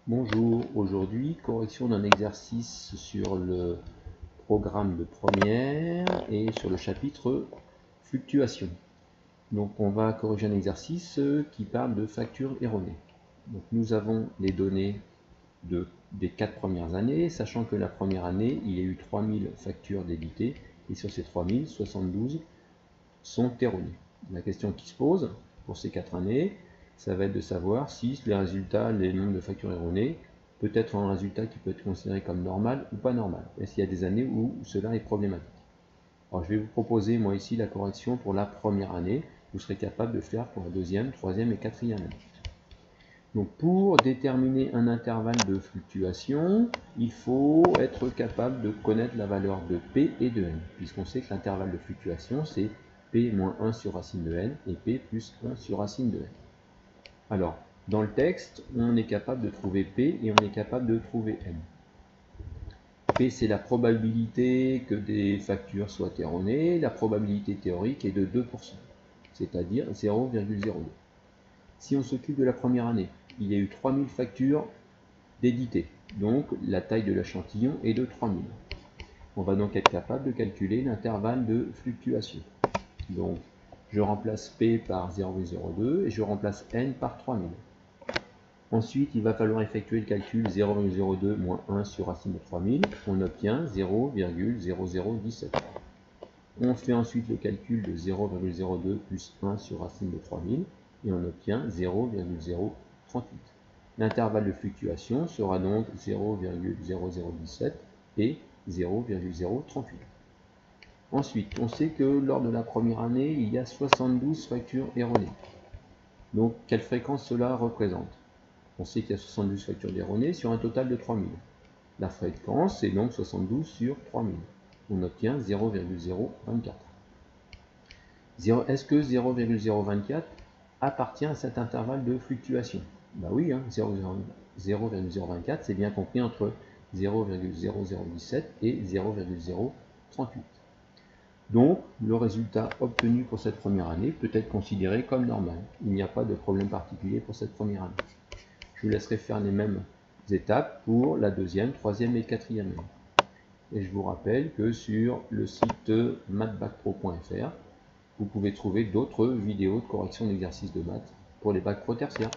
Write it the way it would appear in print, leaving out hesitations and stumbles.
Bonjour, aujourd'hui correction d'un exercice sur le programme de première et sur le chapitre fluctuation. Donc on va corriger un exercice qui parle de factures erronées. Donc nous avons les données des 4 premières années, sachant que la première année il y a eu 3000 factures débitées et sur ces 3000, 72 sont erronées. La question qui se pose pour ces 4 années, ça va être de savoir si les résultats, les nombres de factures erronées, peut être un résultat qui peut être considéré comme normal ou pas normal. Est-ce qu'il y a des années où cela est problématique? Alors je vais vous proposer moi ici la correction pour la première année. Vous serez capable de faire pour la deuxième, troisième et quatrième année. Donc pour déterminer un intervalle de fluctuation, il faut être capable de connaître la valeur de P et de N, puisqu'on sait que l'intervalle de fluctuation c'est P moins 1 sur racine de N et P plus 1 sur racine de N. Alors, dans le texte, on est capable de trouver P et on est capable de trouver N. P, c'est la probabilité que des factures soient erronées. La probabilité théorique est de 2%, c'est-à-dire 0,02. Si on s'occupe de la première année, il y a eu 3000 factures d'éditées, donc la taille de l'échantillon est de 3000. On va donc être capable de calculer l'intervalle de fluctuation. Donc, je remplace P par 0,02 et je remplace N par 3000. Ensuite, il va falloir effectuer le calcul 0,02 moins 1 sur racine de 3000. On obtient 0,0017. On fait ensuite le calcul de 0,02 plus 1 sur racine de 3000 et on obtient 0,038. L'intervalle de fluctuation sera donc 0,0017 et 0,038. Ensuite, on sait que lors de la première année, il y a 72 factures erronées. Donc, quelle fréquence cela représente? On sait qu'il y a 72 factures erronées sur un total de 3000. La fréquence, c'est donc 72 sur 3000. On obtient 0,024. Est-ce que 0,024 appartient à cet intervalle de fluctuation? Ben oui, 0,024, c'est bien compris entre 0,0017 et 0,038. Donc, le résultat obtenu pour cette première année peut être considéré comme normal. Il n'y a pas de problème particulier pour cette première année. Je vous laisserai faire les mêmes étapes pour la deuxième, troisième et quatrième année. Et je vous rappelle que sur le site mathbacpro.fr, vous pouvez trouver d'autres vidéos de correction d'exercices de maths pour les bacs pro tertiaires.